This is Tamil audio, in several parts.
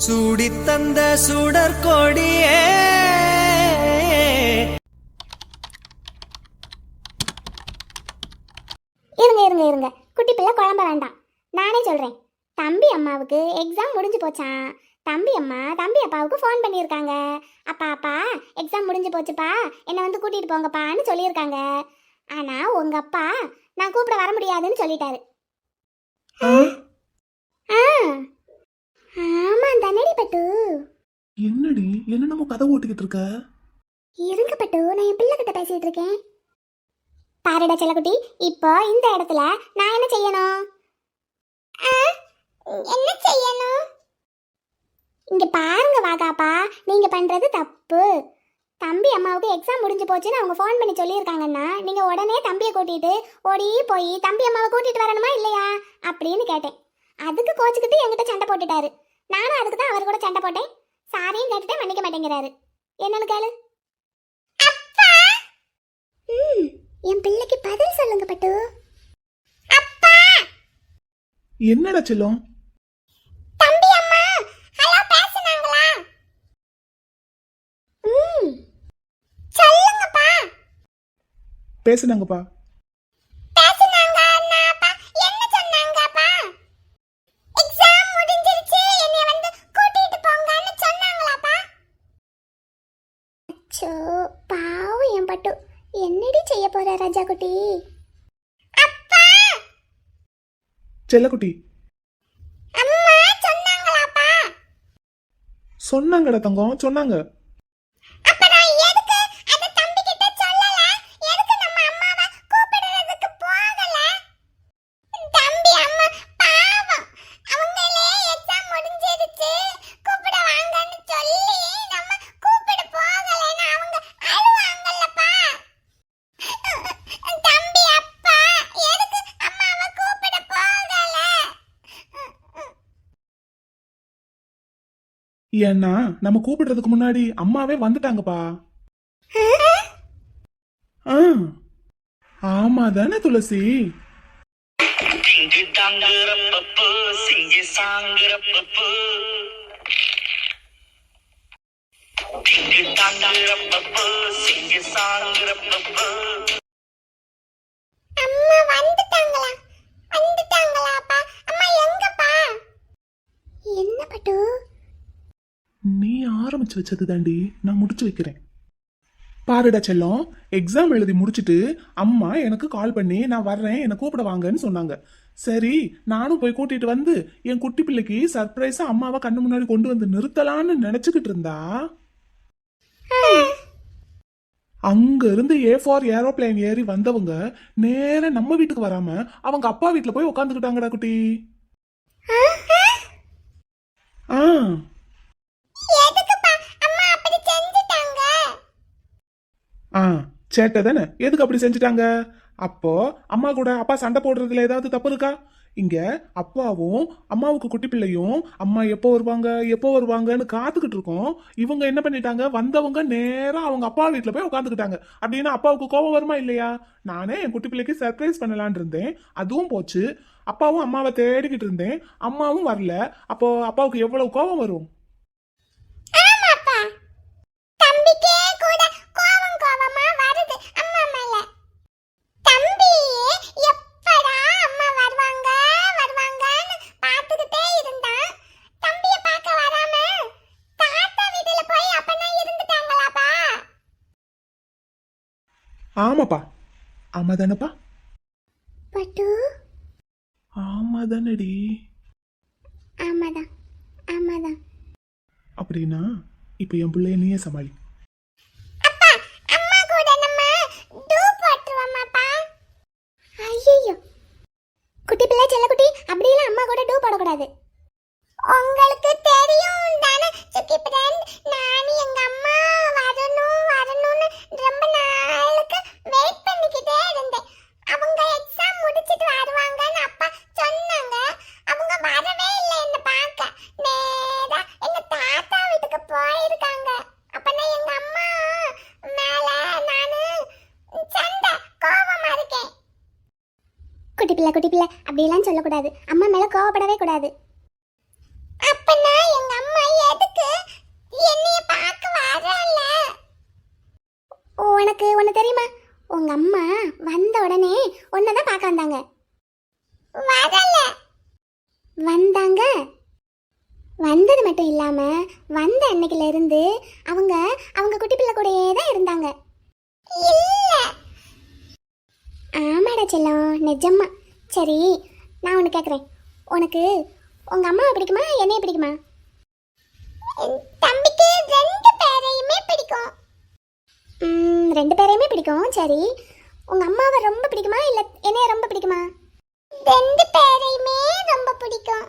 சூடித்தந்த சுடற்கொடியே. இருங்க இருங்க இருங்க, குட்டி பிள்ளை குழம்ப வேண்டாம், நானே சொல்கிறேன். தம்பி அம்மாவுக்கு எக்ஸாம் முடிஞ்சு போச்சான். தம்பி அம்மா தம்பி அப்பாவுக்கு ஃபோன் பண்ணியிருக்காங்க. அப்பா அப்பா எக்ஸாம் முடிஞ்சு போச்சுப்பா, என்னை வந்து கூட்டிகிட்டு போங்கப்பான்னு சொல்லியிருக்காங்க. ஆனால் உங்கள் அப்பா நான் கூப்பிட வர முடியாதுன்னு சொல்லிட்டாரு. ஆமா தானடி பட்டு. என்னடி என்னென்னமோ கதை ஓட்டிக்கிட்டு இருக்க? இருங்க பட்டு, நான் என் பிள்ளை கிட்ட பேசிட்டு இருக்கேன். பாருடா செல்லக்குட்டி, இப்போ இந்த இடத்துல நான் என்ன செய்யணும்? என்ன செய்யணும்? இங்க பாருங்க வாகாப்பா, நீங்க பண்றது தப்பு. தம்பி அம்மாவுக்கு எக்ஸாம் முடிஞ்சு போச்சுன்னு அவங்க ஃபோன் பண்ணி சொல்லியிருக்காங்கன்னா நீங்க உடனே தம்பியை கூட்டிட்டு ஓடி போய் தம்பி அம்மாவை கூட்டிட்டு வரணுமா இல்லையா அப்படின்னு கேட்டேன். அதுக்கு கோச்சுக்கிட்டு என்கிட்ட சண்டை போட்டுட்டாரு. நானும் அதுக்கு தான் அவர் கூட சண்டை போட்டேன். சாரியும் கேட்டுட்டு மன்னிக்க மாட்டேங்கிறாரு. என்னன்னு கேளு. என் பிள்ளைக்கு பதில் சொல்லுங்க பட்டு. அப்பா என்னடா செல்லம்? தம்பி அம்மா ஹலோ பேசுனாங்களா? சொல்லுங்கப்பா. பேசுனாங்கப்பா. பாவம் என் பட்டு, என்னடி செய்ய போற ராஜா குட்டி? அப்பா செல்லக்குட்டி அம்மா சொன்னாங்களாப்பா? சொன்னாங்கடா தங்கம், சொன்னாங்க. அப்ப நான் எதுக்கு அத தம்பி கிட்ட சொல்லல? எதுக்கு நம்ம அம்மாவை கூப்பிடுறதுக்கு போகல? தம்பி அம்மா பாவம், அவங்களே எக்ஸாம் முடிஞ்சிருச்சு கூப்பிட வாங்கன்னு சொல்லி நம்ம கூப்பிட போகலன்னு அவங்க அழுவாங்கல்லப்பா. தம்பி அப்பா எதுக்கு அம்மாவை கூப்பிட போகல? ஏன்னா நம்ம கூப்பிடுறதுக்கு முன்னாடி அம்மாவே வந்துட்டாங்கப்பா. ஆமா தானே துளசி? அம்மா வந்துட்டாங்களா? வந்துட்டாங்களாப்பா? அம்மா எங்கப்பா? என்ன பட்டு? நீ ஆரம்பிச்சு வச்சது தாண்டி நான் முடிச்சு வைக்கிறேன். பாருடா செல்லம், எக்ஸாம் எழுதி முடிச்சுட்டு அம்மா எனக்கு கால் பண்ணி நான் வர்றேன் என்னை கூப்பிட வாங்கன்னு சொன்னாங்க. சரி நானும் போய் கூட்டிட்டு வந்து என் குட்டி பிள்ளைக்கு சர்ப்ரைஸா அம்மாவை கண்ணு முன்னாடி கொண்டு வந்து நிறுத்தலான்னு நினைச்சுக்கிட்டு இருந்தா அங்க இருந்து A4 ஏரோப்ளேன் ஏறி வந்தவங்க நேர நம்ம வீட்டுக்கு வராம அவங்க அப்பா வீட்டுல போய் உட்காந்துக்கிட்டாங்கடா குட்டி. சேட்டை தானே, எதுக்கு அப்படி செஞ்சுட்டாங்க? அப்போ அம்மா கூட அப்பா சண்டை போடுறதுல ஏதாவது தப்பு இருக்கா? இங்க அப்பாவும் அம்மாவுக்கு குட்டி பிள்ளையும் அம்மா எப்போ வருவாங்கன்னு காத்துக்கிட்டு இருக்கோம். இவங்க என்ன பண்ணிட்டாங்க, வந்தவங்க நேரா அவங்க அப்பா வீட்டுல போய் உட்காந்துக்கிட்டாங்க. அப்படின்னா அப்பாவுக்கு கோபம் வருமா இல்லையா? நானே என் குட்டி பிள்ளைக்கு சர்ப்ரைஸ் பண்ணலான் இருந்தேன், அதுவும் போச்சு. அப்பாவும் அம்மாவை தேடிக்கிட்டு இருந்தேன், அம்மாவும் வரல. அப்போ அப்பாவுக்கு எவ்வளவு கோபம் வரும்? ஆமாப்பா, ஆமா தானப்பா? பட்டு ஆமா தானடி? ஆமாதான் ஆமாதான். அப்படின்னா இப்ப என் பிள்ளைய நீயே சமாளி. அப்பா அம்மா கூட நம்ம டூப் போட்டுருவோமாப்பா? ஐயோ குட்டி பிள்ளை செல்லக்குட்டி, அப்படியெல்லாம் அம்மா கூட டூப் போடக்கூடாது. உங்களுக்கு தெரியும் தானே சுக்கி ஃப்ரெண்ட், நான் எங்க அம்மா வரணும்னு ரொம்ப நாளுக்கு வெயிட் பண்ணிக்கிட்டே இருந்தேன். அவங்க எக்ஸாம் முடிச்சிட்டு வருவாங்கன்னு அப்பா சொன்னாங்க. அவங்க வரவே இல்லை என்ன பார்க்க. நேரா எங்க தாத்தா வீட்டுக்கு போயிருக்காங்க. அப்பனா எங்க அம்மா மேல நானு சண்டை கோவமா இருக்கேன். குட்டி பிள்ளை அப்படியெல்லாம் சொல்லக்கூடாது. அம்மா மேல கோவப்படவே கூடாது. அப்பனா எங்க அம்மா எனக்கு என்னைய பார்க்க வரல. உனக்கு ஒன்று தெரியுமா? உங்க அம்மா வந்த உடனே உன்னதான் பார்க்க வந்தாங்க. வரல. வந்தாங்க. வந்தது மட்டும் இல்லாம வந்த அன்னைக்குல இருந்து அவங்க அவங்க குட்டி பிள்ளை கூடயே தான் இருந்தாங்க. இல்ல. ஆமாடா செல்லம், நிஜமா. சரி, நான் ஒன்று கேட்குறேன். உனக்கு உங்க அம்மாவை பிடிக்குமா என்னைய பிடிக்குமா? தம்பிக்கு ரெண்டு பேரையுமே பிடிக்கும். ரெண்டு பேரையுமே பிடிக்கும். சரி, உங்க அம்மாவை ரொம்ப பிடிக்குமா இல்ல என்னைய ரொம்ப பிடிக்குமா? ரெண்டு பேரையுமே ரொம்ப பிடிக்கும்.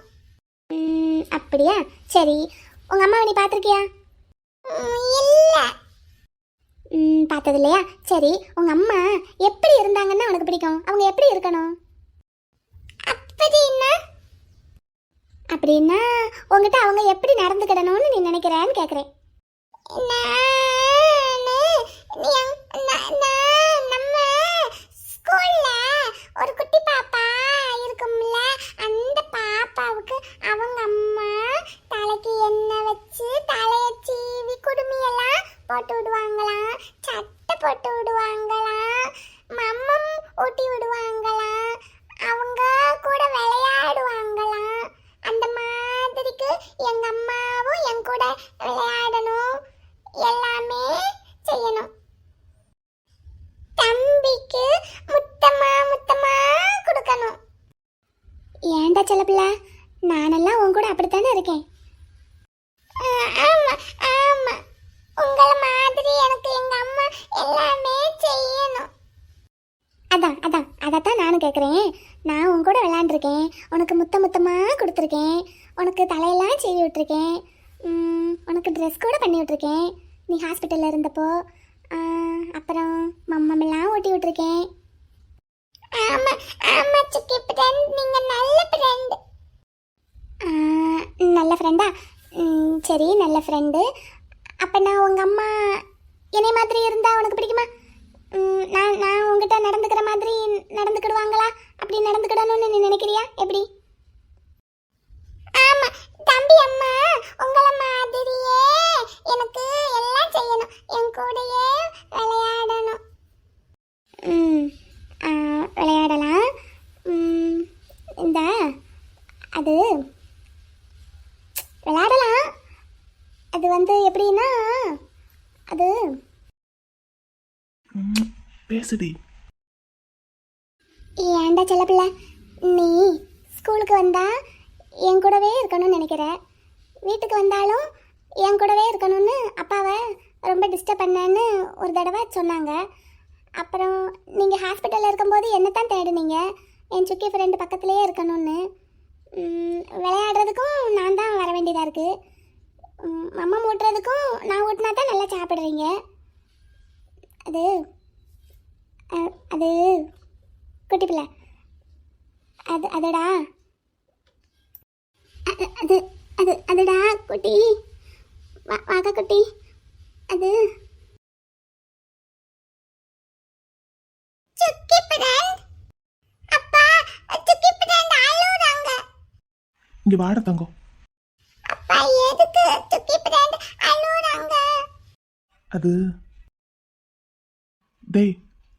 அப்படியா? சரி, உங்க அம்மாவை நீ பார்த்துருக்கியா? இல்ல. பார்த்தது இல்லையா? சரி, உங்க அம்மா எப்படி இருந்தாங்கன்னா உனக்கு பிடிக்கும்? அவங்க எப்படி இருக்கணும்? அப்படின்னா அப்படின்னா உங்ககிட்ட அவங்க எப்படி நடந்துக்கிடணும்னு நீ நினைக்கிறேன்னு கேட்குறேன். நம்ம ஸ்கூல்ல ஒரு குட்டி பாப்பா இருக்கும்ல, அந்த பாப்பாவுக்கு அவங்க அம்மா தலைக்கு எண்ணெய் வச்சு தலைய சீவி குடுமியெல்லாம் போட்டு விடுவாங்களாம், சட்டை போட்டு விடுவாங்களாம், மம்மம் ஊட்டி விடுவாங்களாம், அவங்க கூட விளையாடுவாங்களாம். அந்த மாதிரிக்கு எங்க அம்மாவும் என் கூட விளையாடணும், எல்லாமே செய்யணும். தம்பிக்கு முத்தமா முத்தமா கொடுக்கணும். ஏன்டா செல்லப்பிள்ள, நானெல்லாம் உன் கூட அப்படித்தானே இருக்கேன். ஆமா ஆமா, உங்களை மாதிரி எனக்கு எங்க அம்மா எல்லாமே செய்யணும். அதான் நானும் கேட்குறேன். நான் உன் கூட விளையாண்டுருக்கேன், உனக்கு முத்தமா கொடுத்துருக்கேன், உனக்கு தலையெல்லாம் செய்வி விட்டுருக்கேன், உனக்கு ட்ரெஸ் கூட பண்ணி விட்டுருக்கேன் நீ ஹாஸ்பிட்டலில் இருந்தப்போ. அப்புறம் மம்மெல்லாம் ஊட்டி விட்டுருக்கேன். ஆமா ஆமா சுக்கி ஃப்ரெண்ட், நீங்க நல்ல ஃப்ரெண்ட். நல்ல ஃப்ரெண்டா? சரி, நல்ல ஃப்ரெண்டு. அப்போ நான் உங்கள் அம்மா என்னை மாதிரி இருந்தால் உனக்கு பிடிக்குமா? நான் உங்ககிட்ட நடந்துக்கிற மாதிரி நடந்துக்கிடுவாங்களா? அப்படி நடந்துக்கிடணும்னு நீ நினைக்கிறியா? எப்படி? ஆமா, தம்பி அம்மா உங்களை மாதிரியே எனக்கு எல்லாம் செய்யணும், என் கூடயே விளையாடணும். விளையாடலாம். இந்த அது விளையாடலாம். அது வந்து எப்படின்னா, அது பேசுடி. ஏன்டா செல்லப்பிள்ள, நீ ஸ்கூலுக்கு வந்தா என் கூடவே இருக்கணும்னு நினைக்கிற, வீட்டுக்கு வந்தாலும் என் கூடவே இருக்கணும்னு அப்பாவை ரொம்ப டிஸ்டர்ப் பண்ணேன்னு ஒரு தடவை சொன்னாங்க. அப்புறம் நீங்கள் ஹாஸ்பிட்டலில் இருக்கும்போது என்னத்தான் தேடுனீங்க, என் சுக்கி ஃப்ரெண்டு பக்கத்துலேயே இருக்கணும்னு. விளையாடுறதுக்கும் நான் தான் வர வேண்டியதாக இருக்குது, அம்மா ஊட்டுறதுக்கும் நான் ஊட்டினா தான் நல்லா சாப்பிட்றீங்க. அது அது குட்டி பிள்ளை, அதுடா அதுடா குட்டி, வாங்க குட்டி. அது சுக்கி ஃப்ரெண்ட். அப்பா, சுக்கி ஃப்ரெண்ட் அழுறாங்க. இங்க வாட தங்கம். அப்பா, எதுக்கு சுக்கி ஃப்ரெண்ட் அழுறாங்க? அது டேய்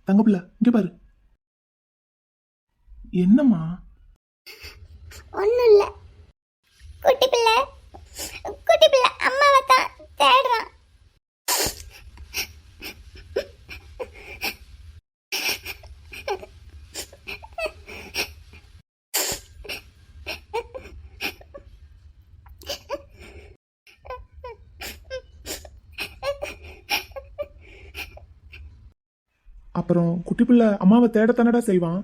தங்கப்பிள்ள, இங்க பாரு. என்னம்மா? ஒன்றும் இல்லை குட்டி பிள்ளை, அம்மாவை தான் தேடுறான். அப்புறம் குட்டி பிள்ளை அம்மாவை தேடத்தானடா செய்வான்.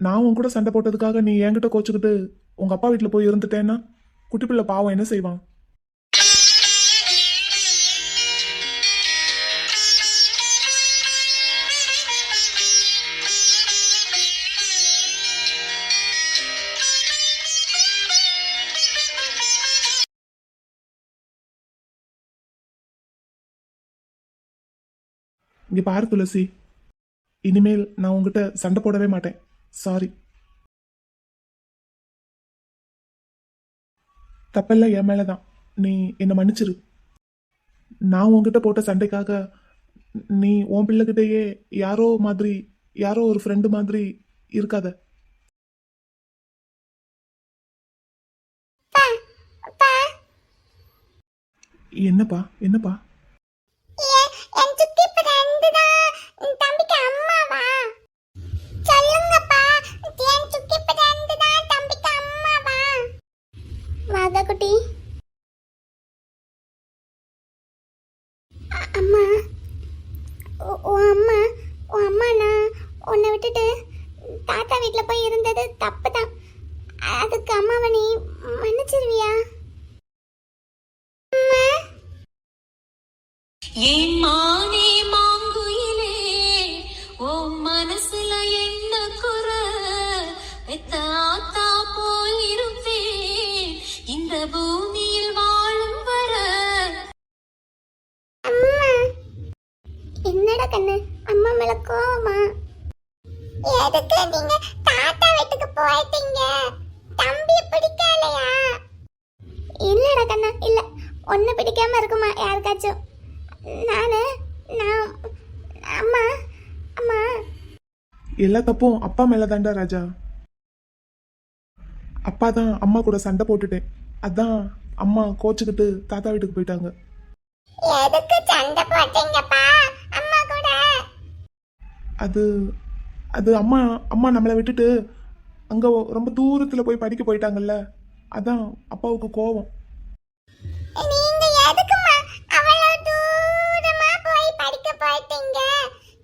நான் உன் கூட சண்டை போட்டதுக்காக நீ என்கிட்ட கோச்சுக்கிட்டு உங்க அப்பா வீட்டில் போய் இருந்துட்டேன்னா குட்டி பிள்ளை பாவம் என்ன செய்வான்? இங்க பாரு துளசி, இனிமேல் நான் உங்ககிட்ட சண்டை போடவே மாட்டேன். சாரி. தப்பெல்லாம் என் மேலதான். நீ என்னை மன்னிச்சிரு. நான் உன்கிட்ட போட்ட சண்டைக்காக நீ உன் பிள்ளைகிட்டயே யாரோ ஒரு ஃப்ரெண்டு மாதிரி இருக்காத. அப்பா என்னப்பா என்னப்பா? என் சுத்தி ஃப்ரெண்டு தான் தம்பிக்கு அம்மாவா? சொல்லுங்கப்பா, என் சுத்தி ஃப்ரெண்டு தான் தம்பிக்கு அம்மாவா? வாகா குட்டி. அம்மா, உன் அம்மா நான் உன்னை விட்டுட்டு தாத்தா வீட்டில் போய் இருந்தது தப்பு தான். அதுக்கு அம்மாவை நீ மன்னிச்சிருவியா? என் மானே மாங்குயிலே ஓ மனசுல என்ன குற தாத்தா போல் இருப்பேன் இந்த பூமியில் வாழும் வர. அம்மா, என்னடா கண்ணு, அம்மா மேல கோவமா? எதுக்கு நீங்க தாத்தா வீட்டுக்கு போயிட்டீங்க? தம்பி பிடிக்கலையா? இல்லடா கண்ணா, இல்ல. ஒன்னு பிடிக்காம இருக்குமா யாருக்காச்சும்? நான் அம்மா அம்மா எல்லா தப்பும் அப்பா மேல தாண்டா ராஜா. அப்பா தான் அம்மா கூட சண்டை போட்டுட்டேன். அதான் அம்மா கோச்சுக்கிட்டு தாத்தா வீட்டுக்கு போயிட்டாங்க. எதுக்கு சண்டை போட்டீங்கப்பா அம்மா கூட? அது அது அம்மா அம்மா நம்மளை விட்டுட்டு அங்க ரொம்ப தூரத்துல போய் படிக்க போயிட்டாங்கல்ல, அதான் அப்பாவுக்கு கோவம். நீங்க எதுக்குமா அவ்வளவு தூரமா போய் படிக்க போயிட்டீங்க?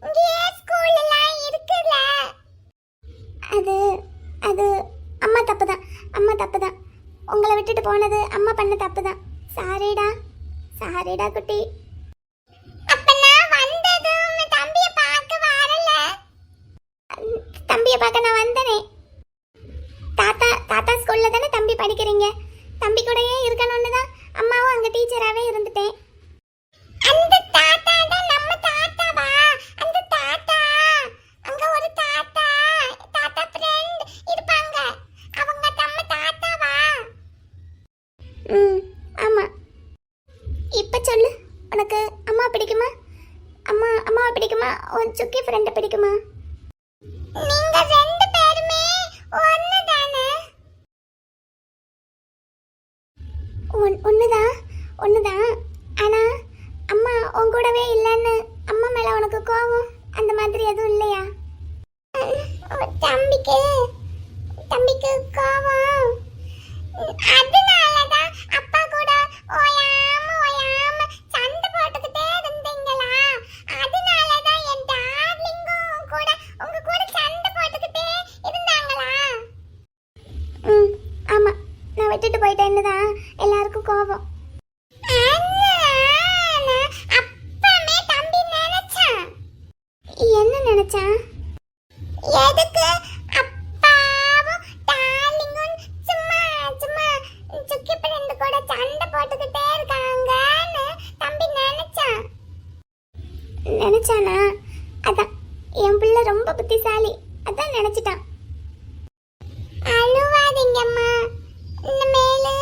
இங்கேயே ஸ்கூல் எல்லாம் இருக்குல்ல. அது அது அம்மா தப்புதான், அம்மா தப்புதான். உங்களை விட்டுட்டு போனது அம்மா பண்ண தப்புதான். சாரிடா குட்டி. அப்ப நான் வந்ததும் தம்பியை பார்க்க வரல. தம்பியை பார்க்க நான் வந்தனே. தாத்தா ஸ்கூல்ல தானே தம்பி படிக்கிறீங்க. தம்பி கூடயே இருக்கணும்னு தான் அம்மாவும் அங்க டீச்சராகவே இருந்துட்டேன். அந்த தாத்தா தான் நம்ம தாத்தாவா? அந்த தாத்தா அங்க ஒரு தாத்தா ஃப்ரெண்ட் இருப்பாங்க, அவங்க நம்ம தாத்தாவா? ஆமா. இப்ப சொல்லு, உனக்கு அம்மா பிடிக்குமா? அம்மாவை பிடிக்குமா? உன் சுக்கி ஃப்ரெண்ட பிடிக்குமா? நீங்க ரெண்டு பேருமே ஒண்ணுதானே? ஒண்ணுதான். ஆனா அம்மா உன் கூடவே இல்லைன்னு அம்மா மேல உனக்கு கோவம் அந்த மாதிரி எதுவும் இல்லையா? தம்பிக்கு கோவம். அதனாலதான் அப்பா கூட ஓயாம சண்டை போட்டுக்கிட்டே இருந்தீங்களா? அதனாலதான் என் டார்லிங்கும் கூட உங்க கூட சண்டை போட்டுக்கிட்டே இருந்தாங்களா? ஆமா, நான் விட்டுட்டு போயிட்டேன்னு தான் எல்லாருக்கும் கோபம். அப்பமே தம்பி நினைச்சான். என்ன நினைச்சான்? எதுக்கு அப்பாவும் டார்லிங்கும் சும்மா சுக்கி ஃப்ரெண்ட் கூட சண்டை போட்டுக்கிட்டே இருக்காங்கன்னு தம்பி நினைச்சானா? அதான் என் பிள்ளை ரொம்ப புத்திசாலி, அதான் நினைச்சிட்டான். அழுவாதீங்கம்மா, இனிமேலு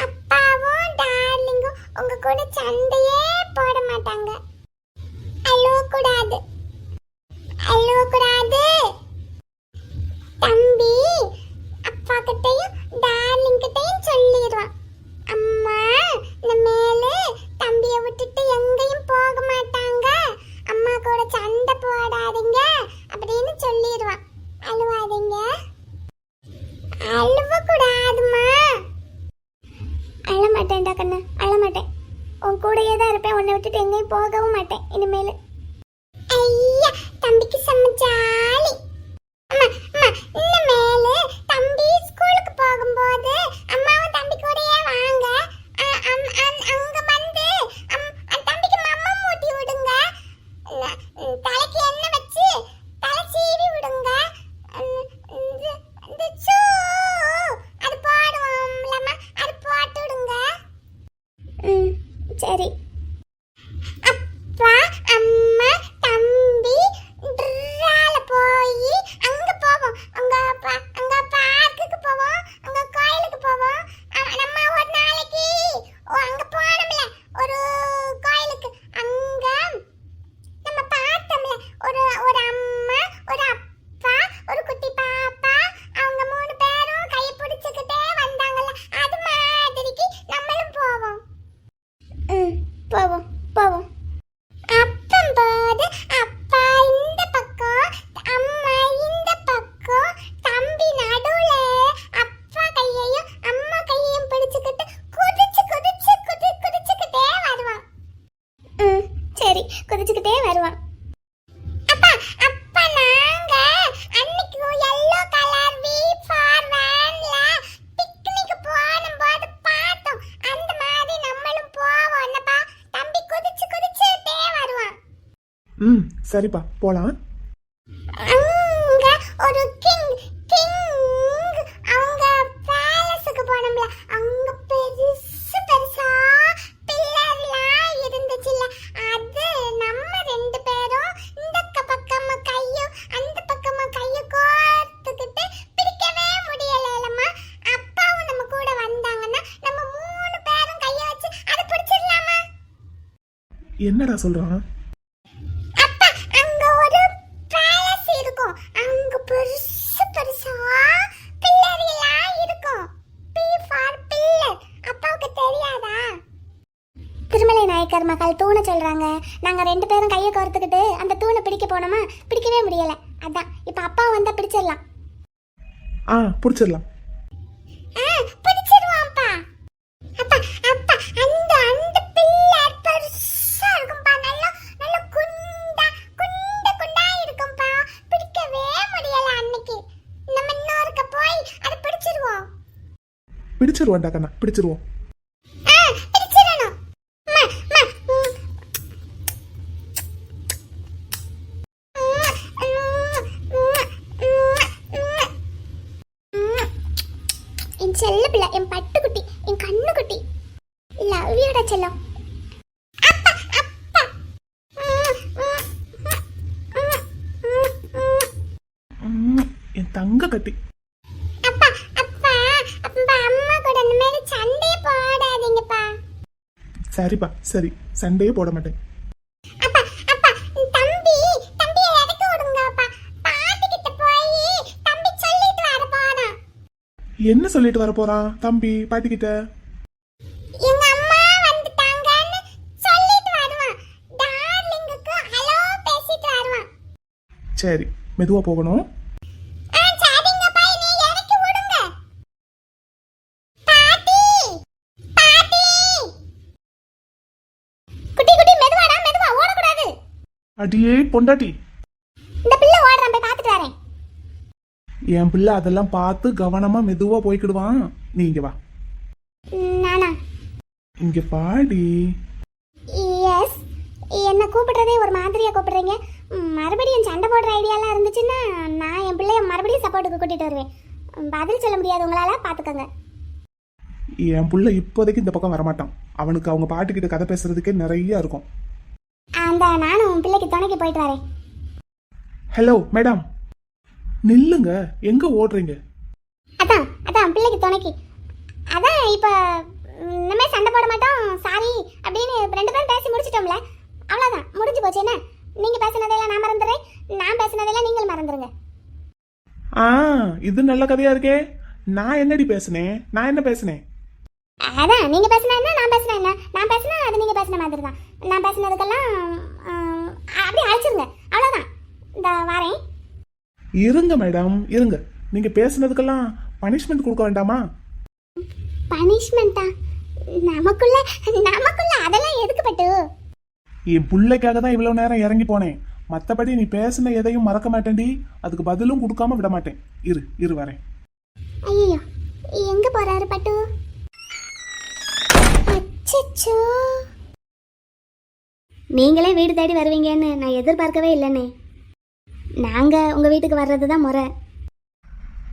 அப்பாவும் டார்லிங்கும் உங்க கூட சண்டையே போட மாட்டாங்க. அழுவக்கூடாது. தம்பி அப்பா கிட்டையும் டார்லிங் கிட்டையும் சொல்லிடுவான், அம்மா இனிமேலு தம்பிய விட்டுட்டு எங்கேயும் போக மாட்டாங்க, அம்மா கூட சண்டை போடாதீங்க அப்படின்னு சொல்லிடுவான். அழுவாதீங்க. அழுவக்கூடாதுமா. அழமாட்டேன்டா கண்ணு, அழமாட்டேன். உன் கூடயே தான் இருப்பேன், உன்னை விட்டுட்டு எங்கேயும் போகவும் மாட்டேன் இனிமேல். ஐயா, தம்பிக்கு செம்ம ஜாலி. இனிமேலு தம்பி ஸ்கூலுக்கு போகும்போது அம்மாவும் தம்பி கூடயே வாங்க. அங்க வந்து தம்பிக்கு மம்மா மூட்டி விடுங்க. தலைக்கு எண்ணெய் வச்சு தலை சீவி விடுங்க. அது போடுவோம்லம்மா, அது போட்டு விடுங்க. சரி. அப்பா அம்மா சரிப்பா போலாம். அங்க ஒரு கிங் அவங்க பேலஸுக்கு போனோம்ல, அங்க பெருசா பில்லர்லாம் இருந்துச்சுல்ல, அது நம்ம ரெண்டு பேரும் இந்த பக்கமா கையும் அந்த பக்கமா கையும் கோர்த்துக்கிட்டு பிடிக்கவே முடியலமா. அப்பாவும் நம்ம கூட வந்தாங்கன்னா நம்ம 3 பேரும் கைய வச்சு அதை பிடிச்சிடலாமா? என்னடா சொல்றான்? அப்பா அங்க ஒரு பேலஸ் இருக்கும், அங்க பெருசா பில்லர் எல்லாம் இருக்கும். P for pillar. அப்பாவுக்கு தெரியாதா? திருமலை நாயக்கர் மகள் தூணை சொல்றாங்க. நாங்க 2 பேரும் கையை கோர்த்துக்கிட்டு அந்த தூணை பிடிக்க போனோமா, பிடிக்கவே முடியல. அதான் இப்ப அப்பா வந்தா பிடிச்சிடலாம். பிடிச்சிடலாம். பிடிச்சிருவான்ப்பா. அப்பா அப்பா அந்த அந்த பில்லர் பெருசா இருக்கும்பா, நல்ல குண்டா இருக்கும்பா. பிடிக்கவே முடியல அன்னைக்கு. நம்ம இன்னொருக்க போய் அதை பிடிச்சிருவோம். பிடிச்சிருவோம்டா கண்ணா, பிடிச்சிருவோம். பிடிச்சிடணும். என் செல்ல பிள்ளை, என் பட்டுக்குட்டி, என் கண்ணுக்குட்டி. லவ் யூடா செல்லம். அப்பா அப்பா. என் தங்க கட்டி. அப்பா அப்பா அப்பா அம்மா கூட இந்த மாதிரி சண்டே போடாதீங்கப்பா. சரிப்பா சரி, சண்டையே போட மாட்டேன். அப்பா அப்பா தம்பியை இறக்கி விடுங்கப்பா. பாட்டிக்கிட்ட போய் தம்பி சொல்லிட்டு வர போறான். என்ன சொல்லிட்டு வர போறான் தம்பி பாட்டிக்கிட்ட? எங்க அம்மா வந்துட்டாங்கன்னு சொல்லிட்டு வருவான். டார்லிங்குக்கு ஹலோ பேசிட்டு வருவான். சரி, மெதுவா போகணும். சரிங்கப்பா, நீ இறக்கி விடுங்க. பாட்டி பாட்டி. குட்டி மெதுவா ஓடக்கூடாது. அடியே பொண்டாட்டி, இந்த பிள்ளை ஓடுறான், போய் பார்த்துட்டு வரேன். என் பிள்ளை அதெல்லாம் பார்த்து கவனமா மெதுவா போய்க்கிடுவான். நீ இங்க வா. நானா? இங்க பாடி. எஸ். என்ன கூப்பிடுறதே ஒரு மாதிரியா கூப்பிடுறீங்க. மறுபடியும் சண்டை போடுற ஐடியாலாம் இருந்துச்சுன்னா நான் என் பிள்ளைய மறுபடியும் சப்போர்ட்டுக்கு கூட்டிட்டு வருவேன். பதில் சொல்ல முடியாது உங்களால, பாத்துக்கோங்க. என் புள்ள இப்போதைக்கு இந்த பக்கம் வரமாட்டான். அவனுக்கு அவங்க பாட்டுக்கிட்ட கதை பேசுறதுக்கே நிறைய இருக்கும். அந்த நானும் உன் பிள்ளைக்கு துணைக்கு போயிட்டு வரேன். ஹலோ மேடம், நில்லுங்க, எங்க ஓடுறீங்க? அதான் பிள்ளைக்கு துணைக்கு. அதான் இப்போ இனிமே சண்டை போட மாட்டோம், சாரி அப்படின்னு 2 பேரும் பேசி முடிச்சிட்டோம்ல, அவ்வளோதான், முடிஞ்சு போச்சு. என்ன, நீங்கள் பேசினதெல்லாம் நான் மறந்துடுறேன், நான் பேசினதெல்லாம் நீங்கள் மறந்துடுங்க. இது நல்ல கதையா இருக்கே. நான் என்னடி பேசுனேன்? நான் என்ன பேசுனேன்? அதான் நீங்கள் பேசினா என்ன, நான் பேசினா என்ன, நான் பேசினா அது நீங்கள் பேசின மாதிரி தான். நான் பேசினதுக்கெல்லாம் அப்படியே அழைச்சிருங்க, அவ்வளோதான். இந்த வாரேன். இருங்க மேடம், இருங்க. நீங்க பேசுனதுக்கெல்லாம் பனிஷ்மெண்ட் கொடுக்க வேண்டாமா? பனிஷ்மெண்ட்டா? நமக்குள்ள அதெல்லாம் எதுக்கு பட்டு? என் பிள்ளைக்காக தான் இவ்வளவு நேரம் இறங்கி போனேன். மற்றபடி நீ பேசின எதையும் மறக்க மாட்டேன்டி. அதுக்கு பதிலும் கொடுக்காம விட மாட்டேன். இரு வரேன். ஐயோ, எங்க போறாரு பட்டு? அச்சச்சோ, நீங்களே வீடு தேடி வருவீங்கன்னு நான் எதிர்பார்க்கவே இல்லைண்ணே. நாங்க உங்க வீட்டுக்கு வர்றது தான் முறை.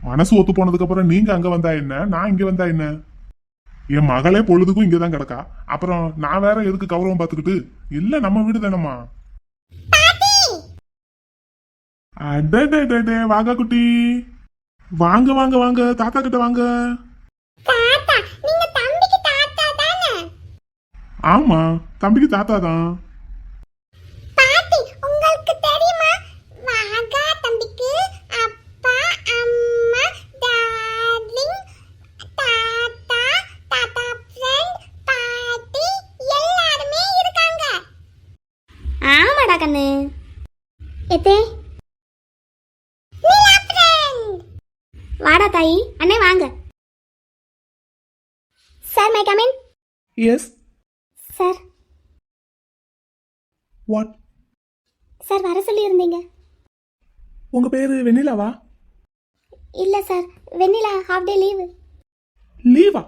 மனசு ஒத்து போனதுக்கு அப்புறம் நீங்க அங்க வந்தா என்ன, நான் இங்க வந்தா என்ன? என் மகளே பொழுதுக்கும் இங்கதான் கிடக்கா. அப்புறம் நான் வேற எதுக்கு கௌரவம் பார்த்துக்கிட்டு? இல்ல நம்ம வீடு தானம்மா. அடடே வாங்க குட்டி, வாங்க வாங்க வாங்க, தாத்தா கிட்ட வாங்க. ஆமா, தம்பிக்கு தாத்தா தான். கண்ணு எத்தே வாடா தாயி. அண்ணே வாங்க. Sir, my come in? Yes sir. What? Sir, வர சொல்லி இருந்தீங்க. உங்க பேரு வெண்ணிலாவா? இல்ல சார், வெண்ணிலா ஹாஃப் டே லீவு. லீவா?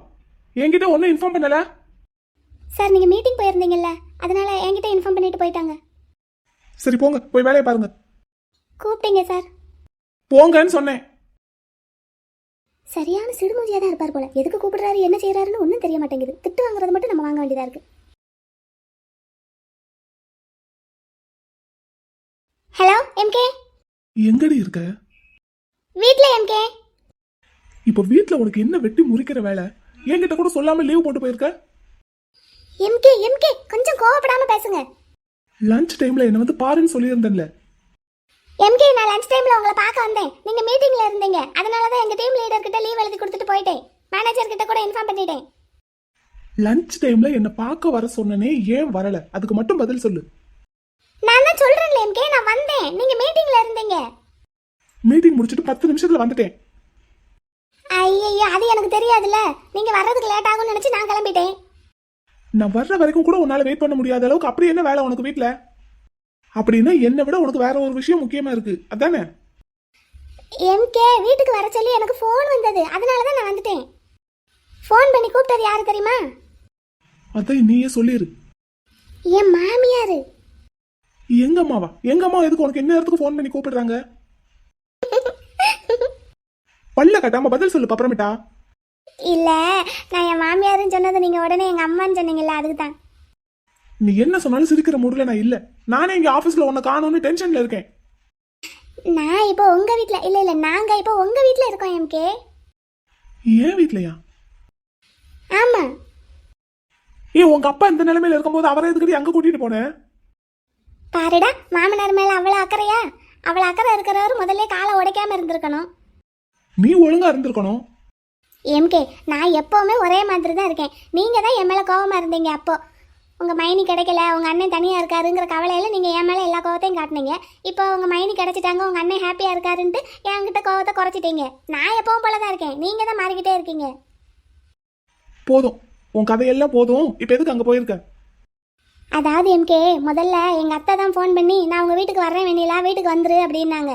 என்கிட்ட ஒன்னும் இன்ஃபார்ம் பண்ணல. சார், நீங்க மீட்டிங் போயிருந்தீங்கல்ல, அதனால என்கிட்ட இன்ஃபார்ம் பண்ணிட்டு போயிட்டாங்க. சரி போங்க, போய் வேலையை பாருங்க. கூப்பிட்டீங்க சார். போங்கன்னு சொன்னேன். சரியான சிடுமூஞ்சியா தான் இருப்பார் போல. எதுக்கு கூப்பிடுறாரு என்ன செய்யறாருன்னு ஒன்றும் தெரிய மாட்டேங்குது. திட்டு வாங்குறது மட்டும் நம்ம வாங்க வேண்டியதா இருக்கு. Hello MK. எங்கடி இருக்க? வீட்ல எம்கே. இப்போ வீட்ல உனக்கு என்ன வெட்டி முறிக்கிற வேலை? என்கிட்ட கூட சொல்லாம லீவ் போட்டு போயிருக்க. எம்கே எம்கே கொஞ்சம் கோவப்படாம பேசுங்க. லஞ்ச் டைம்ல என்ன வந்து பாருன்னு சொல்லியிருந்தேன்ல. எம்கே நான் லஞ்ச் டைம்ல உங்களை பார்க்க வந்தேன். நீங்க மீட்டிங்ல இருந்தீங்க. அதனால தான் எங்க டீம் லீடர் கிட்ட லீவ் எழுதி கொடுத்துட்டு போயிட்டேன். மேனேஜர் கிட்ட கூட இன்ஃபார்ம் பண்ணிட்டேன். லஞ்ச் டைம்ல என்ன பார்க்க வர சொன்னனே, ஏன் வரல? அதுக்கு மட்டும் பதில் சொல்லு. நான் தான் சொல்றேன்ல எம்கே, நான் வந்தேன். நீங்க மீட்டிங்ல இருந்தீங்க. மீட்டிங் முடிச்சிட்டு 10 நிமிஷத்துல வந்துட்டேன். ஐயோ அது எனக்கு தெரியாதுல்ல. நீங்க வர்றதுக்கு லேட் ஆகும்னு நினைச்சு நான் கிளம்பிட்டேன். நான் வர்ற வரைக்கும் கூட உன்னால வெயிட் பண்ண முடியாத அளவுக்கு அப்படி என்ன வேலை உனக்கு வீட்ல? அப்படின்னா என்னை விட உனக்கு வேற ஒரு விஷயம் முக்கியமா இருக்கு, அதானே? எம்கே வீட்டுக்கு வர சொல்லி எனக்கு ஃபோன் வந்தது. அதனால தான் நான் வந்துட்டேன். ஃபோன் பண்ணி கூப்பிட்டது யாரு தெரியுமா? அதான் நீயே சொல்லிரு. என் மாமியாரு. எங்க அம்மாவா? எங்க அம்மா எதுக்கு உனக்கு என்ன நேரத்துக்கு ஃபோன் பண்ணி கூப்பிடுறாங்க? பல்ல கட்டாம பதில் சொல்லு அப்புறமேட்டா. இல்ல நான் என் மாமியாருன்னு சொன்னது நீங்க உடனே எங்க அம்மான்னு சொன்னீங்கல்ல, அதுக்கு தான். நீ என்ன சொன்னாலும் சிரிக்கிற மூடுல நான் இல்ல. நானே இங்க ஆபீஸ்ல உன்னை காணோன்னு டென்ஷன்ல இருக்கேன். நான் இப்போ உங்க வீட்ல இல்ல நாங்க இப்போ உங்க வீட்ல இருக்கோம் எம்கே. ஏன் வீட்லயா? ஆமா. உங்க அப்பா இந்த நிலைமையில இருக்கும்போது அவரை எதுக்கடி அங்க கூட்டிட்டு போனேன்? பாருடா மாமனார் மேல அவ்வளவு அக்கறையா? அவ்வளவு அக்கறை இருக்கிறவர் முதல்ல காலை உடைக்காம இருந்திருக்கணும். நீ ஒழுங்கா இருந்திருக்கணும். எம்கே நான் எப்பவுமே ஒரே மாதிரி தான் இருக்கேன். நீங்க தான் என் மேல கோவமா இருந்தீங்க. அப்போ உங்க மைனி கிடைக்கல, உங்க அண்ணன் தனியா இருக்காருங்கிற கவலையில நீங்க என் மேல எல்லா கோவத்தையும் காட்டினீங்க. இப்போ உங்க மைனி கிடைச்சிட்டாங்க, உங்க அண்ணன் ஹாப்பியா இருக்காருன்ட்டு என்கிட்ட கோவத்தை குறைச்சிட்டீங்க. நான் எப்பவும் போலதான் இருக்கேன். நீங்க தான் மாறிக்கிட்டே இருக்கீங்க. போதும், உன் கதையெல்லாம் போதும். இப்ப எதுக்கு அங்க போயிருக்க? அதாவது எம்கே முதல்ல எங்க அத்தை தான் ஃபோன் பண்ணி நான் உங்க வீட்டுக்கு வர்றேன் வெண்ணிலா, வீட்டுக்கு வந்துரு அப்படின்னாங்க.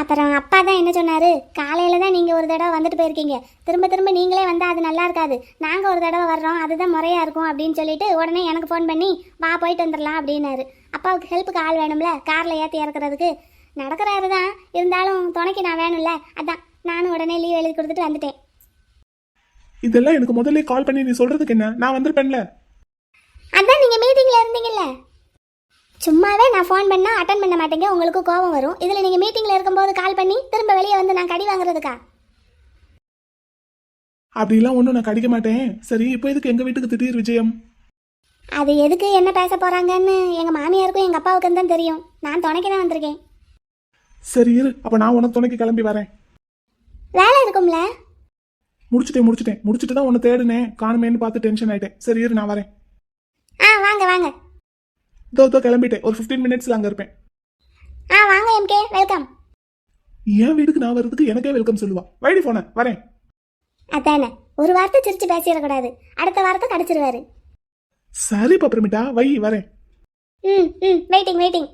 அப்புறம் அப்பா தான் என்ன சொன்னாரு, காலையில தான் நீங்க ஒரு தடவை வந்துட்டு போயிருக்கீங்க, திரும்ப திரும்ப நீங்களே வந்தா அது நல்லா இருக்காது, நாங்க ஒரு தடவை வர்றோம், அதுதான் முறையா இருக்கும் அப்படின்னு சொல்லிட்டு உடனே எனக்கு ஃபோன் பண்ணி வா போயிட்டு வந்துடலாம் அப்படின்னாரு. அப்பாவுக்கு ஹெல்ப்புக்கு ஆள் வேணும்ல, கார்ல ஏற்றி இறக்குறதுக்கு. நடக்கிறாரு தான், இருந்தாலும் துணைக்கு நான் வேணும்ல, அதான் நானும் உடனே லீவ் எழுதி கொடுத்துட்டு வந்துட்டேன். இதெல்லாம் எனக்கு முதல்ல கால் பண்ணி நீ சொல்றதுக்கு என்ன? நான் வந்திருப்பேன்ல. அதான் நீங்க மீட்டிங்ல இருந்தீங்கல்ல. சும்மாவே நான் ஃபோன் பண்ணா அட்டன் பண்ண மாட்டேங்க, உங்களுக்கு கோபம் வரும். இதுல நீங்க மீட்டிங்ல இருக்கும்போது கால் பண்ணி திரும்ப வெளியே வந்து நான் கடி வாங்குறதுக்கா? அப்படிலாம் ஒன்றும் நான் கடிக்க மாட்டேன். சரி, இப்போ எதுக்கு எங்க வீட்டுக்கு திடீர் விஜயம்? அது எதுக்கு என்ன பேச போறாங்கன்னு எங்க மாமியாருக்கும் எங்க அப்பாவுக்கும் தான் தெரியும். நான் துணைக்கு தான் வந்திருக்கேன். சரி இரு, அப்ப நான் உனக்கு துணைக்கு கிளம்பி வரேன். வேலை இருக்கும்ல? முடிச்சுட்டு தான் உன்னை தேடுனேன், காணுமேன்னு பார்த்து டென்ஷன் ஆயிட்டேன். சரி இரு, நான் வரேன். வாங்க வாங்க. இதோ கிளம்பிட்டேன். ஒரு 15 மினிட்ஸ்ல அங்க இருப்பேன். வாங்க எம்கே, வெல்கம். என் வீட்டுக்கு நான் வர்றதுக்கு எனக்கே வெல்கம் சொல்லுவா. வைடி போன வரேன். அதானே, ஒரு வார்த்தை சிரிச்சு பேசிடக்கூடாது, அடுத்த வார்த்தை கடிச்சிருவாரு. சரி பப்ரமிட்டா, வை வரேன். வெயிட்டிங்.